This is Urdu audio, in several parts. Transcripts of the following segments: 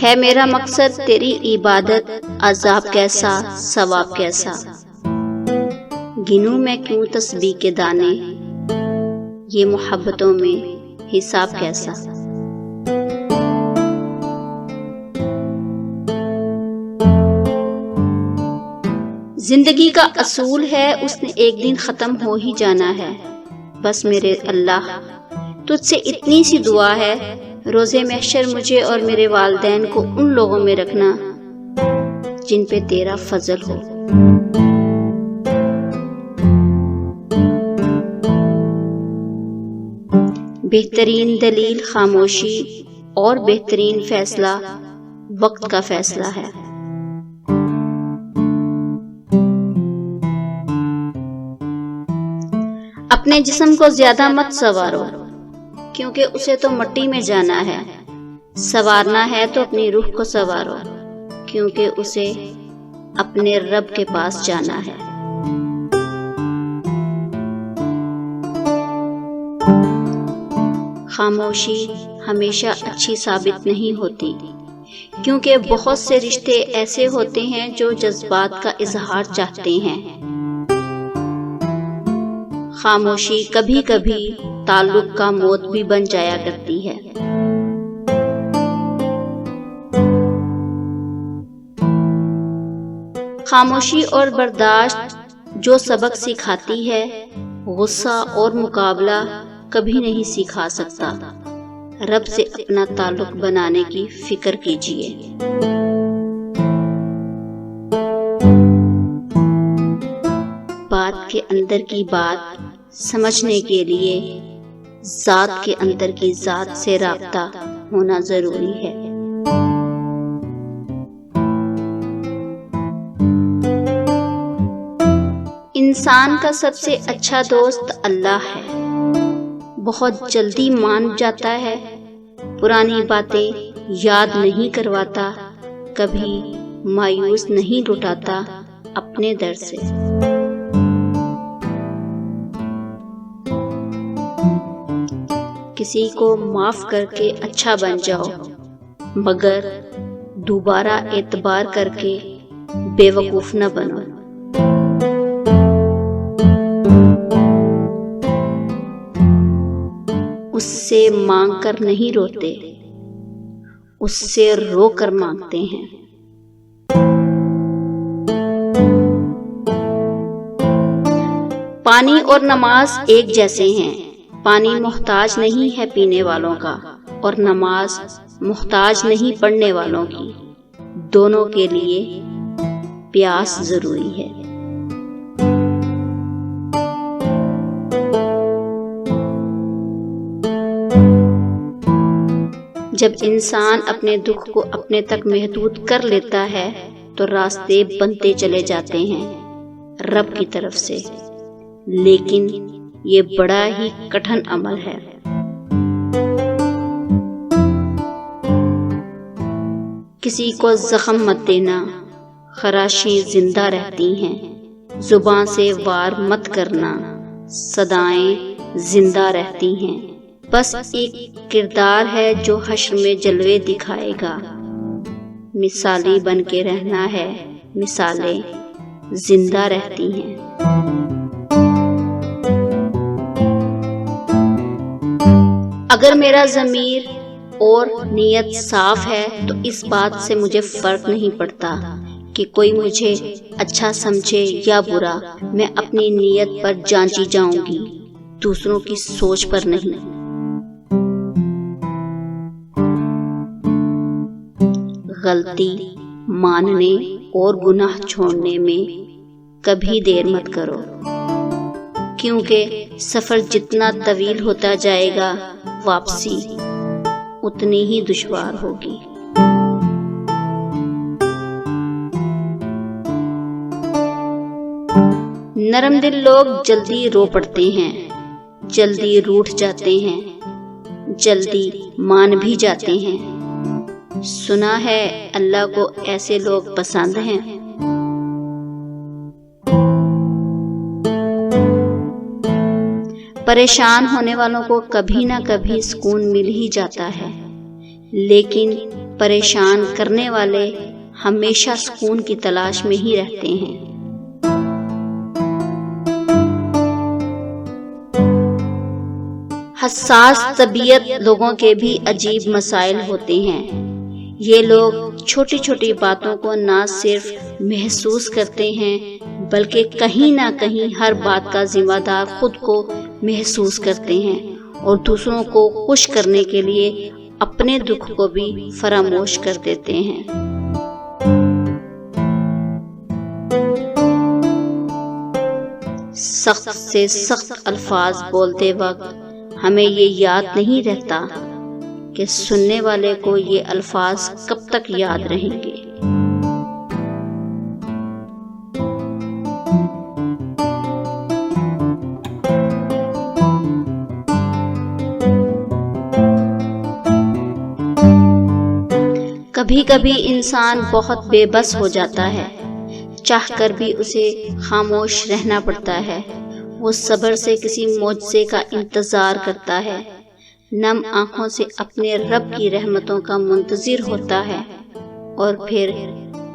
ہے میرا مقصد تیری عبادت، عذاب کیسا ثواب کیسا، گنوں میں کیوں تسبیح کے دانے، یہ محبتوں میں حساب کیسا۔ زندگی کا اصول ہے اس نے ایک دن ختم ہو ہی جانا ہے، بس میرے اللہ تجھ سے اتنی سی دعا ہے، روزے محشر مجھے اور میرے والدین کو ان لوگوں میں رکھنا جن پہ تیرا فضل ہو۔ بہترین دلیل خاموشی اور بہترین فیصلہ وقت کا فیصلہ ہے۔ اپنے جسم کو زیادہ مت سنوارو، کیونکہ اسے تو مٹی میں جانا ہے، سنوارنا ہے تو اپنی روح کو سنوارو، کیونکہ اسے اپنے رب کے پاس جانا ہے۔ خاموشی ہمیشہ اچھی ثابت نہیں ہوتی، کیونکہ بہت سے رشتے ایسے ہوتے ہیں جو جذبات کا اظہار چاہتے ہیں۔ خاموشی کبھی کبھی تعلق کا موت بھی بن جایا کرتی ہے۔ خاموشی اور برداشت جو سبق سکھاتی ہے، غصہ اور مقابلہ کبھی نہیں سکھا سکتا۔ رب سے اپنا تعلق بنانے کی فکر کیجیے۔ بات کے اندر کی بات سمجھنے کے لیے ذات کے اندر کی ذات سے رابطہ ہونا ضروری ہے۔ انسان کا سب سے اچھا دوست اللہ ہے۔ بہت جلدی مان جاتا ہے، پرانی باتیں یاد نہیں کرواتا، کبھی مایوس نہیں لٹاتا اپنے در سے۔ کسی کو معاف کر کے اچھا بن جاؤ، مگر دوبارہ اعتبار کر کے بے وقوف نہ بنو۔ اس سے مانگ کر نہیں روتے، اس سے رو کر مانگتے ہیں۔ پانی اور نماز ایک جیسے ہیں۔ پانی محتاج نہیں ہے پینے والوں کا، اور نماز محتاج نہیں پڑھنے والوں کی۔ دونوں کے لیے پیاس ضروری ہے۔ جب انسان اپنے دکھ کو اپنے تک محدود کر لیتا ہے تو راستے بنتے چلے جاتے ہیں رب کی طرف سے، لیکن یہ بڑا ہی کٹھن عمل ہے۔ کسی کو زخم مت دینا، خراشیں زندہ رہتی ہیں۔ زبان سے وار مت کرنا، صدائیں زندہ رہتی ہیں۔ بس ایک کردار ہے جو حشر میں جلوے دکھائے گا۔ مثالی بن کے رہنا ہے، مثالیں زندہ رہتی ہیں۔ اگر میرا ضمیر اور نیت صاف ہے تو اس بات سے مجھے فرق نہیں پڑتا کہ کوئی مجھے اچھا سمجھے یا برا۔ میں اپنی نیت پر جانچی جاؤں گی، دوسروں کی سوچ پر نہیں۔ غلطی ماننے اور گناہ چھوڑنے میں کبھی دیر مت کرو، کیونکہ سفر جتنا طویل ہوتا جائے گا واپسی اتنی ہی دشوار ہوگی۔ نرم دل لوگ جلدی رو پڑتے ہیں، جلدی روٹھ جاتے ہیں، جلدی مان بھی جاتے ہیں۔ سنا ہے اللہ کو ایسے لوگ پسند ہیں۔ پریشان ہونے والوں کو کبھی نہ کبھی سکون مل ہی جاتا ہے، لیکن پریشان کرنے والے ہمیشہ سکون کی تلاش میں ہی رہتے ہیں۔ حساس طبیعت لوگوں کے بھی عجیب مسائل ہوتے ہیں۔ یہ لوگ چھوٹی چھوٹی باتوں کو نہ صرف محسوس کرتے ہیں بلکہ کہیں نہ کہیں ہر بات کا ذمہ دار خود کو محسوس کرتے ہیں اور دوسروں کو خوش کرنے کے لیے اپنے دکھ کو بھی فراموش کر دیتے ہیں۔ سخت سے سخت الفاظ بولتے وقت ہمیں یہ یاد نہیں رہتا کہ سننے والے کو یہ الفاظ کب تک یاد رہیں گے۔ کبھی کبھی انسان بہت بے بس ہو جاتا ہے، چاہ کر بھی اسے خاموش رہنا پڑتا ہے۔ وہ صبر سے کسی معجزے کا انتظار کرتا ہے، نم آنکھوں سے اپنے رب کی رحمتوں کا منتظر ہوتا ہے، اور پھر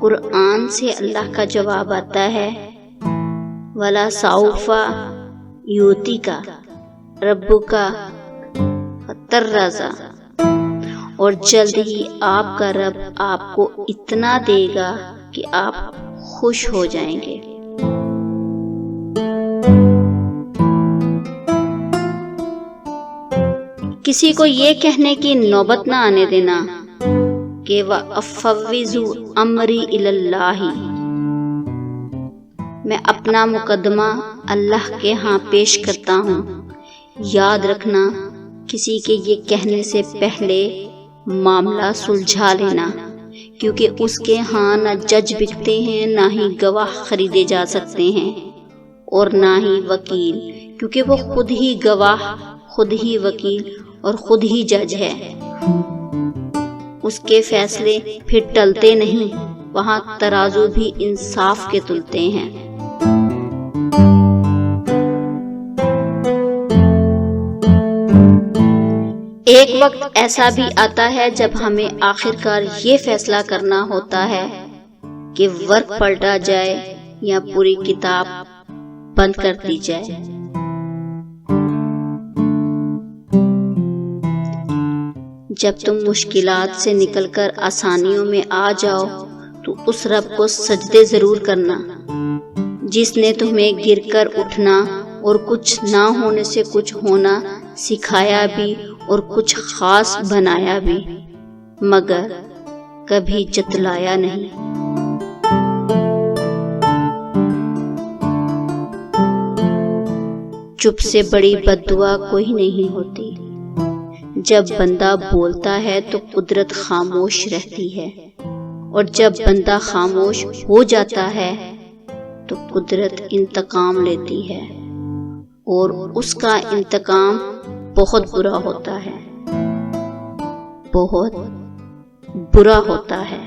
قرآن سے اللہ کا جواب آتا ہے، وَلَا سَوْفَ يُؤْتِكَ رَبُّكَ فَتَرْضَىٰ، اور جلد ہی آپ کا رب آپ کو اتنا دے گا کہ آپ خوش ہو جائیں گے۔ کسی کو یہ کہنے کی نوبت نہ آنے دینا کہ وَأَفَوِّضُ أَمْرِي إِلَى اللَّهِ، میں اپنا مقدمہ اللہ کے ہاں پیش کرتا ہوں۔ یاد رکھنا، کسی کے یہ کہنے سے پہلے معاملہ سلجھا لینا، کیونکہ اس کے ہاں نہ جج بکتے ہیں، نہ ہی گواہ خریدے جا سکتے ہیں، اور نہ ہی وکیل، کیونکہ وہ خود ہی گواہ، خود ہی وکیل اور خود ہی جج ہے۔ اس کے فیصلے پھر ٹلتے نہیں، وہاں ترازو بھی انصاف کے تلتے ہیں۔ ایک وقت ایسا بھی آتا ہے جب ہمیں آخرکار یہ فیصلہ کرنا ہوتا ہے کہ ورق پلٹا جائے یا پوری کتاب بند کر دی جائے۔ جب تم مشکلات سے نکل کر آسانیوں میں آ جاؤ تو اس رب کو سجدے ضرور کرنا جس نے تمہیں گر کر اٹھنا اور کچھ نہ ہونے سے کچھ ہونا سکھایا بھی اور کچھ خاص بنایا بھی، مگر کبھی جتلایا نہیں۔ چپ سے بڑی بد دعا کوئی نہیں ہوتی۔ جب بندہ بولتا ہے تو قدرت خاموش رہتی ہے، اور جب بندہ خاموش ہو جاتا ہے تو قدرت انتقام لیتی ہے، اور اس کا انتقام بہت برا ہوتا ہے، بہت برا ہوتا ہے۔